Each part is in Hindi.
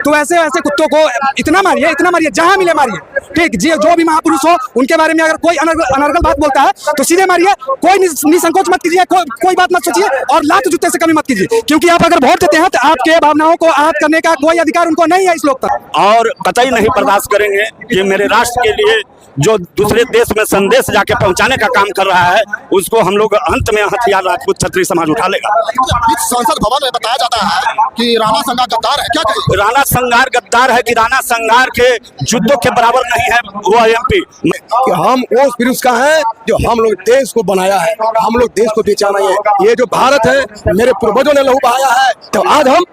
तो ऐसे ऐसे कुत्तों को इतना मारिए जहां मिले मारिए। ठीक, जो भी महापुरुष हो उनके बारे में अगर कोई अनर्गल बात बोलता है तो सीधे मारिए, कोई निसंकोच मत कीजिए, कोई बात मत सोचिए और लात जूते से कमी मत कीजिए, क्योंकि आप अगर वोट देते हैं तो आपके भावनाओं को आहत करने का कोई अधिकार उनको नहीं है इस लोक तक। और कतई नहीं बर्दाश्त करेंगे कि मेरे राष्ट्र के लिए जो दूसरे देश में संदेश जाके पहुंचाने का काम कर रहा है उसको हम लोग अंत में हथियार राजपूत क्षत्रिय समाज उठा लेगा। संसद भवन में बताया जाता है कि राणा संघार गद्दार है, क्या कहें? राणा संघार गद्दार है कि राणा संघार के युद्धों के बराबर नहीं है वो एमपी। हम उस पुरुष का है जो हम लोग देश को बनाया है, हम लोग देश को बेचा नहीं है। ये जो भारत है मेरे पूर्वजों ने लहू बहाया है, तो आज हम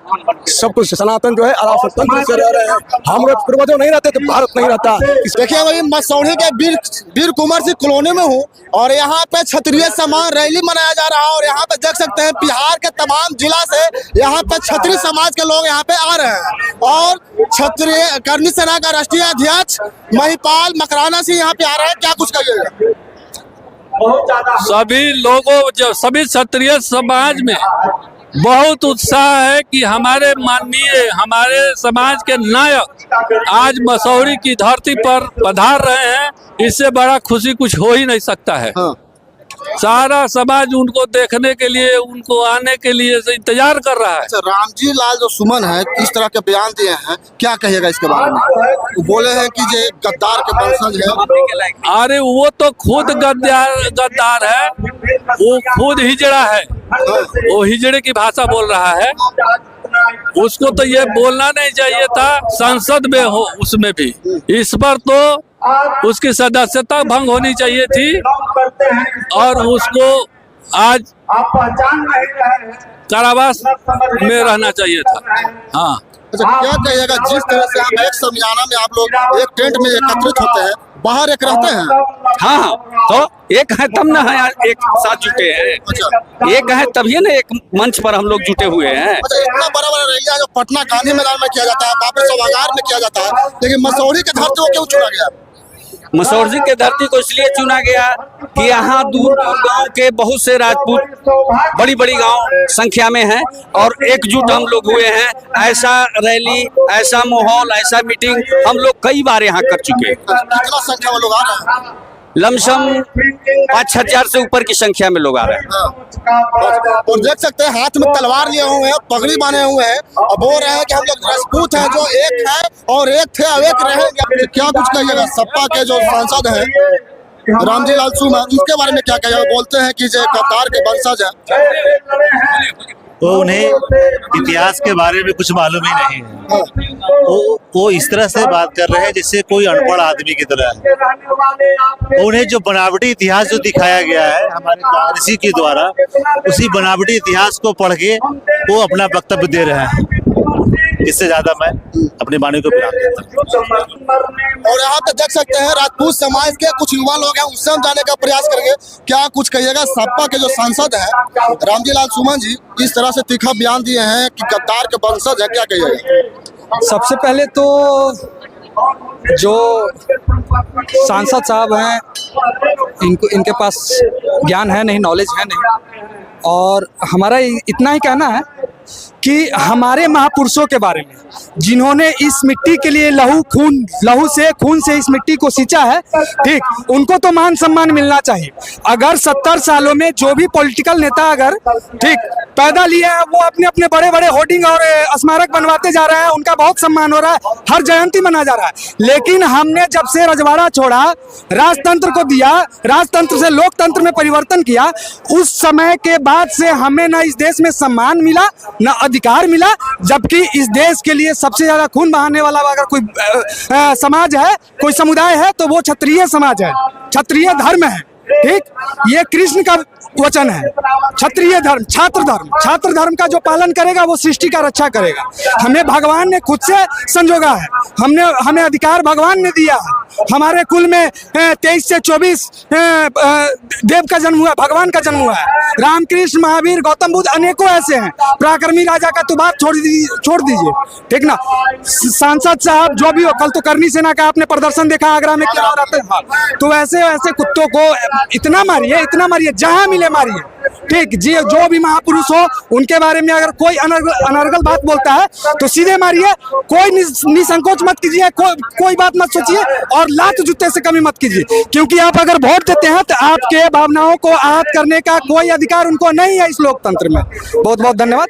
सब कुछ सनातन जो है अराजकतंत्र से रह रहे हैं। हम लोग पूर्वजों नहीं रहते तो भारत नहीं रहता। देखिए भाई, मसौढ़ी के वीर कुंवर सिंह कॉलोनी में हूँ और यहाँ पे क्षत्रिय सम्मान रैली मनाया जा रहा है और यहाँ पे देख सकते हैं बिहार के तमाम जिला से यहाँ पे क्षत्रिय समाज के लोग यहाँ पे आ रहे हैं और क्षत्रिय कर्णी सेना का राष्ट्रीय अध्यक्ष महिपाल मकराना सिंह यहाँ पे आ रहे हैं। क्या कुछ कहिएगा? सभी लोगों, जो सभी क्षत्रिय समाज में बहुत उत्साह है कि हमारे माननीय, हमारे समाज के नायक आज मसौढ़ी की धरती पर पधार रहे हैं। इससे बड़ा खुशी कुछ हो ही नहीं सकता है। सारा समाज उनको देखने के लिए, उनको आने के लिए इंतजार कर रहा है। अच्छा, रामजी लाल जो सुमन है इस तरह के बयान दिए हैं, क्या कहिएगा इसके बारे में? वो बोले हैं कि ये गद्दार के वंशज है। अरे वो तो खुद गद्दार है, वो खुद हिजड़ा है, वो हिजड़े की भाषा बोल रहा है। उसको तो ये बोलना नहीं चाहिए था, संसद में हो उसमें भी। इस पर तो उसकी सदस्यता भंग होनी चाहिए थी और उसको आज कारावास में रहना चाहिए था। हाँ, अच्छा, क्या कहिएगा जिस तरह से हम एक समियाना में आप लोग एक टेंट में एकत्रित होते हैं, बाहर एक रहते हैं? हाँ, तो एक है तब ना है एक साथ जुटे हैं। अच्छा, एक है तभी ना एक मंच पर हम लोग जुटे हुए हैं। अच्छा, इतना बड़ा बड़ा रैलियां जो पटना गांधी मैदान में किया जाता है, बापू सभागार में किया जाता है, लेकिन मसौढ़ी के धरती को क्यों चुना गया? मसौढ़ी के धरती को इसलिए चुना गया कि यहाँ दूर दूर गांव के बहुत से राजपूत बड़ी बड़ी गांव संख्या में हैं और एकजुट हम लोग हुए हैं। ऐसा रैली, ऐसा माहौल, ऐसा मीटिंग हम लोग कई बार यहाँ कर चुके हैं। कितना संख्या में लोग आ रहे हैं? लमसम 5,000 से ऊपर की संख्या में लोग आ रहे हैं। और देख सकते हैं हाथ में तलवार लिए हुए हैं, पगड़ी बांधे हुए हैं और बोल रहे हैं कि हम लोग राजपूत हैं जो एक है और एक थे अब एक रहेंगे। क्या कुछ कहिएगा? सपा के जो सांसद हैं रामजी लाल सुमन, उसके बारे में क्या कहिएगा? बोलते हैं कि ये गद्दार के वंशज है। वो उन्हें इतिहास के बारे में कुछ मालूम ही नहीं है। वो इस तरह से बात कर रहे हैं जैसे कोई अनपढ़ आदमी की तरह है। उन्हें जो बनावटी इतिहास जो दिखाया गया है हमारे कांग्रेसी के द्वारा, उसी बनावटी इतिहास को पढ़ के वो अपना वक्तव्य दे रहे हैं। इससे ज्यादा मैं अपनी वाणी को विराम देता हूं। और यहाँ पे देख सकते हैं राजपूत समाज के कुछ युवा लोग हैं, उससे हम जाने का प्रयास करेंगे। क्या कुछ कहिएगा? सपा के जो सांसद हैं रामजी लाल सुमन जी इस तरह से तीखा बयान दिए हैं कि गद्दार के वंशज है, क्या कहिएगा? सबसे पहले तो जो सांसद साहब हैं इनके पास ज्ञान है नहीं, नॉलेज है नहीं, और हमारा इतना ही कहना है कि हमारे महापुरुषों के बारे में जिन्होंने इस मिट्टी के लिए खून से इस मिट्टी को सींचा है, ठीक, उनको तो मान सम्मान मिलना चाहिए। अगर 70 सालों में जो भी पॉलिटिकल नेता अगर ठीक पैदा लिए हैं वो अपने अपने बड़े बड़े होर्डिंग और स्मारक बनवाते जा रहे हैं, उनका बहुत सम्मान हो रहा है, हर जयंती मना जा रहा है। लेकिन हमने जब से रजवाड़ा छोड़ा, राजतंत्र को दिया, राजतंत्र से लोकतंत्र में परिवर्तन किया, उस समय के बाद से हमें न इस देश में सम्मान मिला न अधिकार मिला। जबकि इस देश के लिए सबसे ज्यादा खून बहाने वाला अगर कोई समाज है, कोई समुदाय है, तो वो क्षत्रिय समाज है, क्षत्रिय धर्म है। ठीक, ये कृष्ण का वचन है। क्षत्रिय धर्म, छात्र धर्म का जो पालन करेगा वो सृष्टि का रक्षा करेगा। हमें भगवान ने खुद से संजोगा है, हमें अधिकार भगवान ने दिया है। हमारे कुल में 23 से 24 देव का जन्म हुआ, भगवान का जन्म हुआ है। रामकृष्ण, महावीर, गौतम बुद्ध अनेकों ऐसे हैं। पराक्रमी राजा का तो बात छोड़ दीजिए, ठीक ना। सांसद साहब जो भी हो, कल तो कर्णी सेना का आपने प्रदर्शन देखा आगरा में क्या हो रहा था। तो ऐसे कुत्तों को इतना मारिए जहां मिले मारिए। ठीक जी, जो भी महापुरुष हो उनके बारे में अगर कोई अनर्गल बात बोलता है तो सीधे मारिए, कोई निसंकोच मत कीजिए, कोई बात मत सोचिए और लात जूते से कमी मत कीजिए, क्योंकि आप अगर वोट देते हैं तो आपके भावनाओं को आहत करने का कोई अधिकार उनको नहीं है इस लोकतंत्र में। बहुत बहुत धन्यवाद।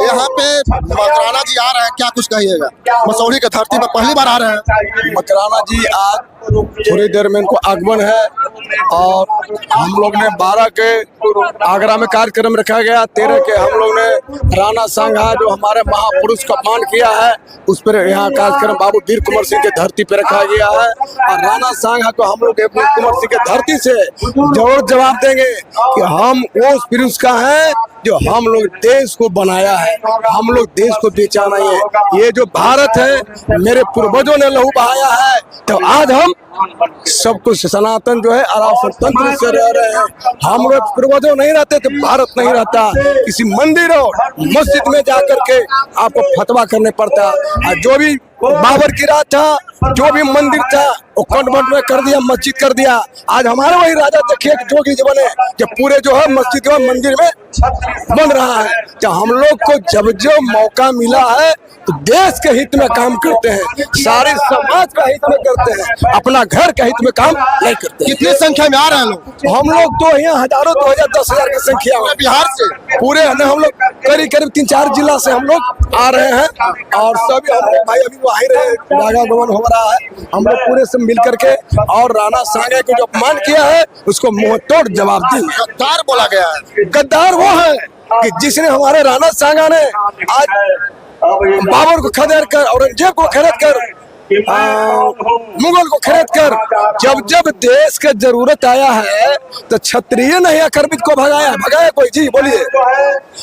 यहाँ पे मकराना जी आ रहे हैं, क्या कुछ कहिएगा? मसौढ़ी की धरती पर पहली बार आ रहे हैं। मकराना जी आज थोड़ी देर में इनको आगमन है और हम लोग ने 12 के आगरा में कार्यक्रम रखा गया, 13 के हम लोग ने राणा सांघा जो हमारे महापुरुष का अपमान किया है उस पर यहाँ कार्यक्रम बाबू वीर कुंवर सिंह की धरती पर रखा गया है। और राणा सांघा को हम लोग वीर कुंवर सिंह की धरती से जरूर जवाब देंगे कि हम उस पुरुष का है जो हम लोग देश को बनाया है, हम लोग देश को बेचा नहीं है। ये जो भारत है मेरे पूर्वजों ने लहू बहाया है, तो आज हम सब कुछ सनातन जो है आराम तंत्र से रह रहे हैं। हम लोग पूर्वजों नहीं रहते तो भारत नहीं रहता। किसी मंदिर और मस्जिद में जाकर के आपको फतवा करने पड़ता। और जो भी बाबर की राज था, जो भी मंदिर था वो कन्वर्ट में कर दिया, मस्जिद कर दिया। आज हमारे वही राजा देखिए जोगी जी बने कि पूरे जो है मस्जिद और मंदिर में बन रहा है। तो हम लोग को जब जो मौका मिला है तो देश के हित में काम करते हैं, सारे समाज का हित में करते हैं, अपना घर के हित में काम नहीं करते। कितनी संख्या में आ रहे हैं लोग? हम लोग तो यहाँ हजारों 2000 10,000 की संख्या में बिहार से पूरे हम लोग करीब 3-4 जिला से हम लोग आ रहे हैं। और सभी हम लोग भाई अभी वहीं रहे, आवागमन हो रहा है, हम लोग पूरे से मिल करके और राणा सांघा को जो अपमान किया है उसको मुंह तोड़ जवाब देंगे। गद्दार बोला गया है। गद्दार वो है कि जिसने हमारे राणा सांघा ने आज बाबर को खदेड़ कर, औरंगजेब को खरीद कर, मुगल को खरीद कर, जब देश के जरूरत आया है तो क्षत्रिय नहीं आक्रमित को भगाया कोई? जी बोलिए।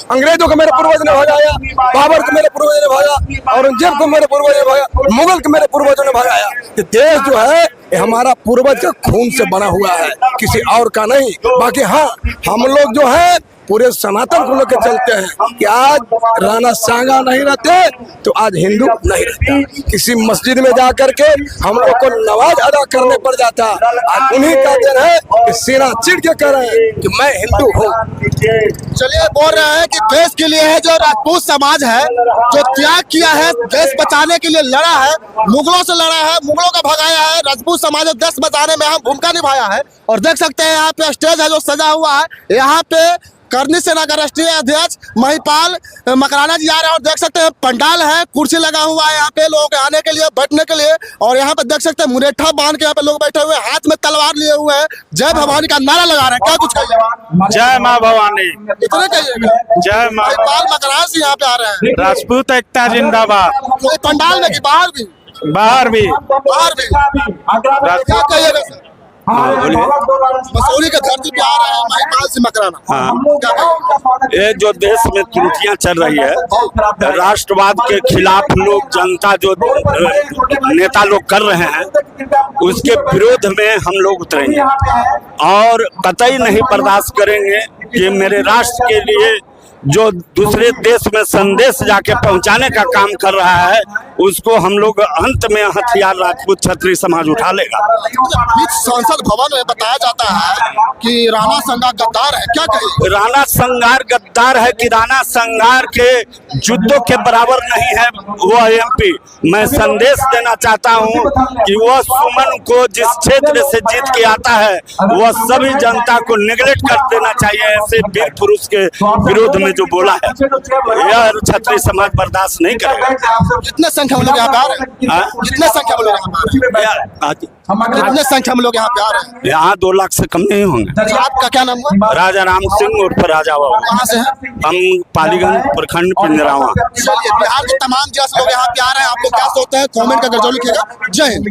अंग्रेजों को मेरे पूर्वज ने भगाया, बाबर को मेरे पूर्वज ने भगाया, औरंगजेब को मेरे पूर्वज ने भगाया, मुगल को मेरे पूर्वजों ने भगाया। तो देश जो है ये हमारा पूर्वज का खून से बना हुआ है, किसी और का नहीं। बाकी हाँ, हम लोग जो है पूरे सनातन को लेकर चलते हैं कि आज राणा सांघा नहीं रहते तो आज हिंदू नहीं रहता। किसी मस्जिद में जाकर के हम लोग को नमाज अदा करने पड़ जाता। आज उन्हीं का दिन है कि सीना चिढ़ के कह रहे हैं कि मैं हिंदू हूँ। चलिए, बोल रहे हैं कि देश के लिए है, जो राजपूत समाज है जो त्याग किया है, देश बचाने के लिए लड़ा है, मुगलों से लड़ा है, मुगलों का भगाया है, राजपूत समाज देश बचाने में अहम भूमिका निभाया है। और देख सकते हैं यहाँ पे स्टेज है जो सजा हुआ है, यहाँ पे करनी सेना का राष्ट्रीय अध्यक्ष महिपाल मकराना जी आ रहे हैं। और देख सकते हैं पंडाल है, कुर्सी लगा हुआ है यहाँ पे लोगों के आने के लिए, बैठने के लिए। और यहाँ पे देख सकते हैं मुरेठा बांध के यहाँ पे लोग बैठे हुए हैं, हाथ में तलवार लिए हुए हैं, जय भवानी का नारा लगा रहे हैं। क्या कुछ कहिएगा? जय माँ भवानी। इतने कहिएगा। जय माँ। महिपाल मकराना जी यहाँ पे आ रहे हैं। राजपूत एकता जिंदाबाद। कोई पंडाल में कि बाहर भी? बाहर भी। बाहर भी। क्या कहिएगा सर? मसौढ़ी के धरती पे आ रहे हैं महिपाल सिंह मकराना। हाँ, ये जो देश में त्रुटियां चल रही है, राष्ट्रवाद के खिलाफ लोग, जनता जो नेता लोग कर रहे हैं उसके विरोध में हम लोग उतरेंगे और कतई नहीं बर्दाश्त करेंगे कि मेरे राष्ट्र के लिए जो दूसरे देश में संदेश जाके पहुंचाने का काम कर रहा है उसको हम लोग अंत में हथियार राजपूत क्षत्रिय समाज उठा लेगा। संसद भवन में बताया जाता है कि राणा संघार गद्दार है, क्या कहिए? राणा संघार गद्दार है कि राणा संघार के युद्धों के बराबर नहीं है वो एमपी। मैं संदेश देना चाहता हूं कि वह सुमन को जिस क्षेत्र से जीत के आता है वह सभी जनता को निगलेक्ट कर देना चाहिए। ऐसे वीर पुरुष के विरोध में जो बोला है यह क्षत्रिय समाज बर्दाश्त नहीं करेगा। कितने संख्या में लोग यहाँ पे आ रहे हैं? कितने संख्या में लोग यहाँ पे आ रहे हैं? कितने संख्या में लोग यहाँ पे आ रहे हैं? यहाँ 2 लाख से कम नहीं होंगे। आपका क्या नाम हुआ? राजा राम सिंह उर्फ राजा बाबू। कहाँ से हैं? हम पालीगंज प्रखंड पिंजरावा। चलिए, बिहार के तमाम जैसे लोग यहाँ पे आ रहे हैं, आप लोग क्या सोचते हैं कमेंट करके जरूर लिखिएगा। जय हिंद।